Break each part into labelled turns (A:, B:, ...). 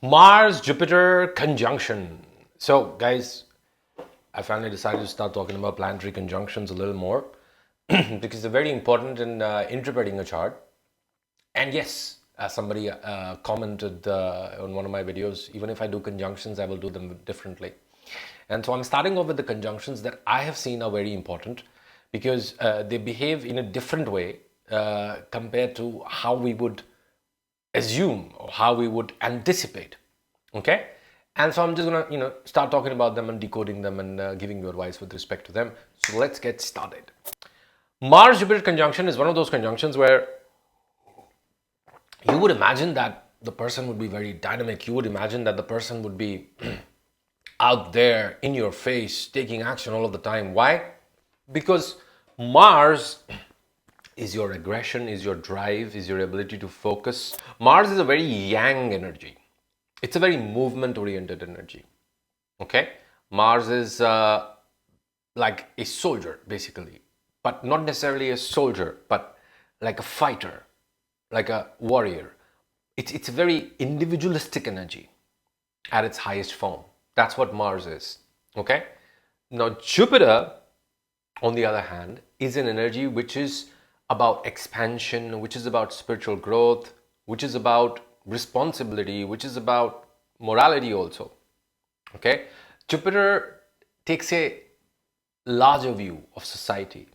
A: Mars-Jupiter conjunction. So, guys, I finally decided to start talking about planetary conjunctions a little more because they're very important in interpreting a chart. And yes, as somebody commented on one of my videos, even if I do conjunctions, I will do them differently. And so I'm starting off with the conjunctions that I have seen are very important because they behave in a different way compared to how we would assume or how we would anticipate. Okay, and so I'm just gonna start talking about them and decoding them and giving you advice with respect to them. So let's get started. Mars Jupiter conjunction is one of those conjunctions where you would imagine that the person would be very dynamic. You would imagine that the person would be out there in your face taking action all of the time. Why? Because Mars is your aggression, is your drive, is your ability to focus. Mars is a very yang energy. It's a very movement oriented energy. Okay, Mars is like a soldier basically, but not necessarily a soldier, but like a fighter, like a warrior. It's a very individualistic energy at its highest form. That's what Mars is. Okay, now Jupiter, on the other hand, is an energy which is about expansion, which is about spiritual growth, which is about responsibility, which is about morality also. Okay, Jupiter takes a larger view of society.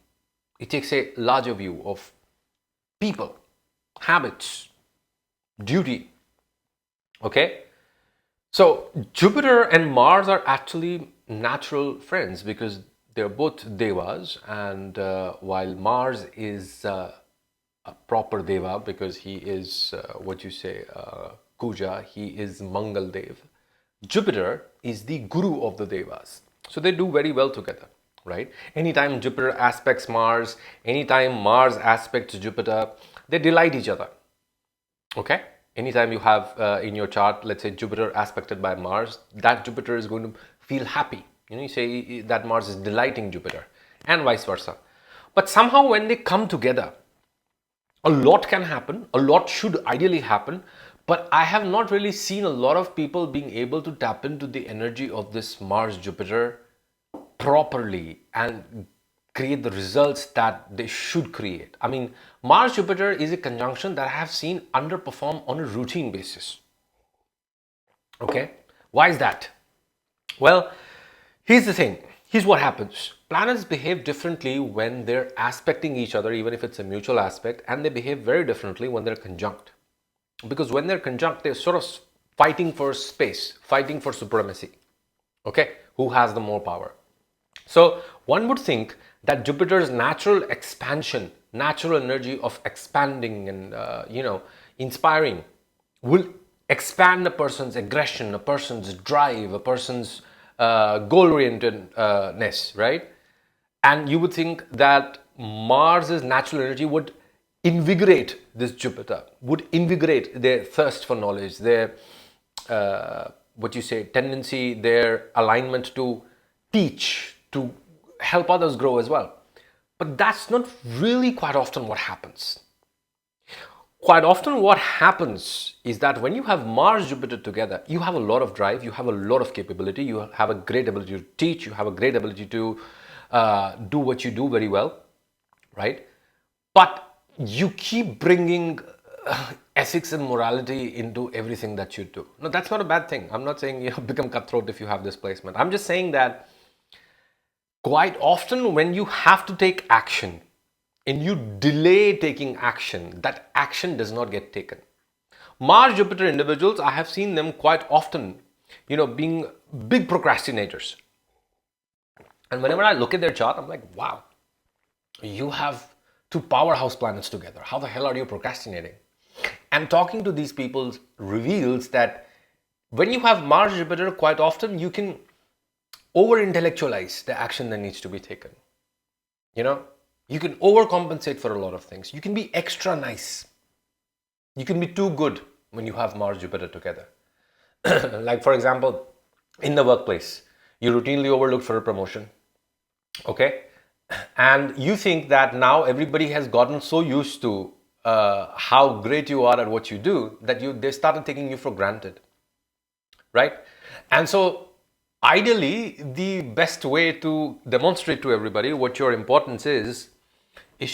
A: It takes a larger view of people, habits, duty. Okay, so Jupiter and Mars are actually natural friends because they're both devas, and while Mars is a proper deva because he is Kuja, he is Mangal Dev. Jupiter is the guru of the devas. So they do very well together, right? Anytime Jupiter aspects Mars, anytime Mars aspects Jupiter, they delight each other. Okay? Anytime you have in your chart, let's say Jupiter aspected by Mars, that Jupiter is going to feel happy. You say that Mars is delighting Jupiter and vice versa. But somehow when they come together, a lot can happen, a lot should ideally happen, but I have not really seen a lot of people being able to tap into the energy of this Mars-Jupiter properly and create the results that they should create. I mean, Mars-Jupiter is a conjunction that I have seen underperform on a routine basis. Okay, why is that? Well, here's the thing. Here's what happens. Planets behave differently when they're aspecting each other, even if it's a mutual aspect, and they behave very differently when they're conjunct. Because when they're conjunct, they're sort of fighting for space, fighting for supremacy. Okay, who has the more power? So one would think that Jupiter's natural expansion, natural energy of expanding and inspiring, will expand a person's aggression, a person's drive, a person's goal-orientedness, right? And you would think that Mars's natural energy would invigorate this Jupiter, would invigorate their thirst for knowledge, their tendency, their alignment to teach, to help others grow as well. But that's not really quite often what happens. Quite often what happens is that when you have Mars Jupiter together, you have a lot of drive, you have a lot of capability, you have a great ability to teach, you have a great ability to do what you do very well, right? But you keep bringing ethics and morality into everything that you do. No, that's not a bad thing. I'm not saying you become cutthroat if you have this placement. I'm just saying that quite often when you have to take action and you delay taking action, that action does not get taken. Mars Jupiter individuals, I have seen them quite often, being big procrastinators. And whenever I look at their chart, I'm like, wow, you have two powerhouse planets together. How the hell are you procrastinating? And talking to these people reveals that when you have Mars Jupiter, quite often you can over-intellectualize the action that needs to be taken. You can overcompensate for a lot of things. You can be extra nice. You can be too good when you have Mars Jupiter together. Like for example, in the workplace, you routinely overlooked for a promotion. Okay? And you think that now everybody has gotten so used to how great you are at what you do that they started taking you for granted. right? And so ideally, the best way to demonstrate to everybody what your importance is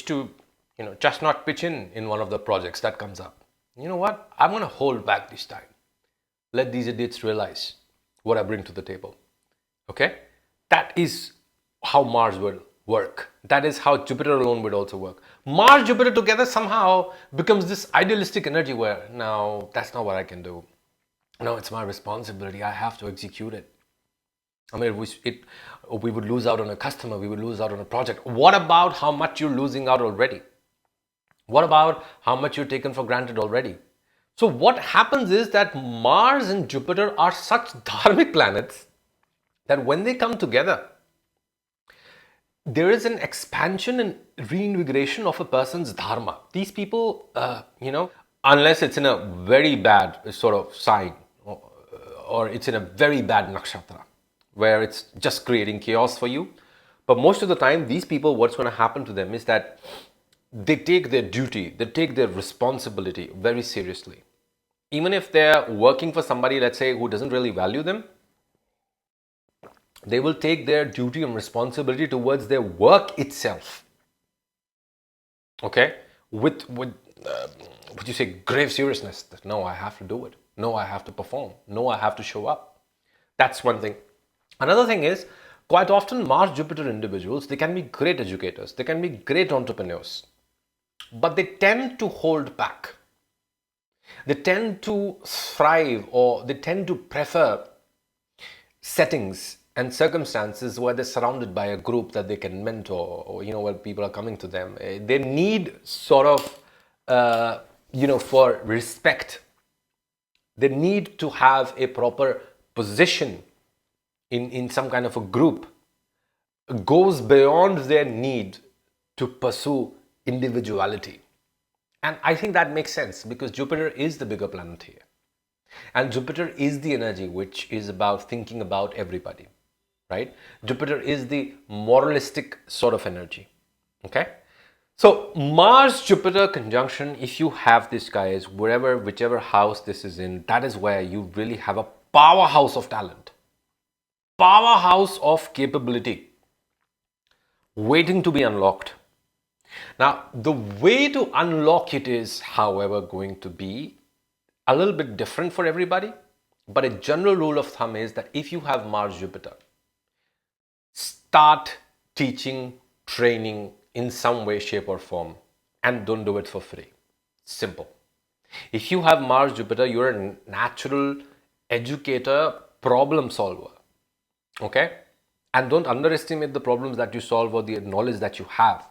A: to, just not pitch in one of the projects that comes up. You know what? I'm going to hold back this time. Let these idiots realize what I bring to the table. Okay? That is how Mars will work. That is how Jupiter alone would also work. Mars, Jupiter together somehow becomes this idealistic energy where, no, that's not what I can do. No, it's my responsibility. I have to execute it. I mean, we would lose out on a customer. We would lose out on a project. What about how much you're losing out already? What about how much you're taken for granted already? So what happens is that Mars and Jupiter are such dharmic planets that when they come together, there is an expansion and reinvigoration of a person's dharma. These people, unless it's in a very bad sort of sign or it's in a very bad nakshatra where it's just creating chaos for you. But most of the time, these people, what's going to happen to them is that they take their duty, they take their responsibility very seriously. Even if they're working for somebody, let's say, who doesn't really value them, they will take their duty and responsibility towards their work itself. Okay? With you say, grave seriousness. That, no, I have to do it. No, I have to perform. No, I have to show up. That's one thing. Another thing is, quite often Mars-Jupiter individuals, they can be great educators. They can be great entrepreneurs. But they tend to hold back. They tend to thrive, or they tend to prefer settings and circumstances where they're surrounded by a group that they can mentor, or where people are coming to them. They need sort of for respect. They need to have a proper position in some kind of a group. It goes beyond their need to pursue individuality. And I think that makes sense because Jupiter is the bigger planet here. And Jupiter is the energy which is about thinking about everybody, right? Jupiter is the moralistic sort of energy, okay? So Mars-Jupiter conjunction, if you have this, guys, whichever house this is in, that is where you really have a powerhouse of talent, powerhouse of capability waiting to be unlocked. Now, the way to unlock it is, however, going to be a little bit different for everybody. But a general rule of thumb is that if you have Mars-Jupiter, start teaching, training in some way, shape or form, and don't do it for free. Simple. If you have Mars-Jupiter, you're a natural educator, problem solver. Okay? And don't underestimate the problems that you solve or the knowledge that you have.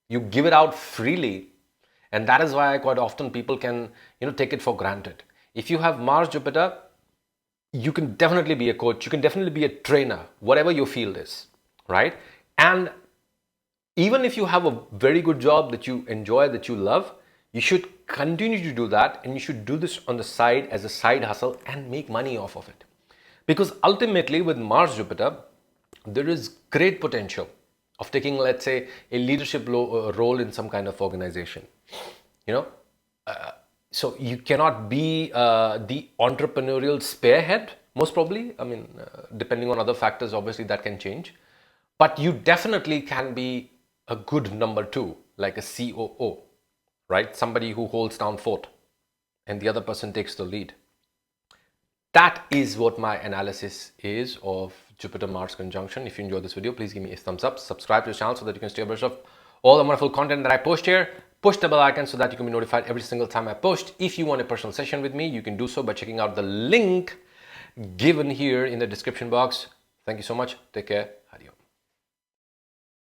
A: You give it out freely, and that is why quite often people can, take it for granted. If you have Mars-Jupiter, you can definitely be a coach, you can definitely be a trainer, whatever your field is, right? And even if you have a very good job that you enjoy, that you love, you should continue to do that, and you should do this on the side as a side hustle and make money off of it. Because ultimately with Mars-Jupiter, there is great potential of taking, let's say, a leadership role in some kind of organization. So you cannot be the entrepreneurial spearhead, most probably. I mean, depending on other factors, obviously that can change. But you definitely can be a good number two, like a COO, right? Somebody who holds down fort and the other person takes the lead. That is what my analysis is of Jupiter-Mars conjunction. If you enjoyed this video, please give me a thumbs up. Subscribe to the channel so that you can stay abreast of all the wonderful content that I post here. Push the bell icon so that you can be notified every single time I post. If you want a personal session with me, you can do so by checking out the link given here in the description box. Thank you so much. Take care.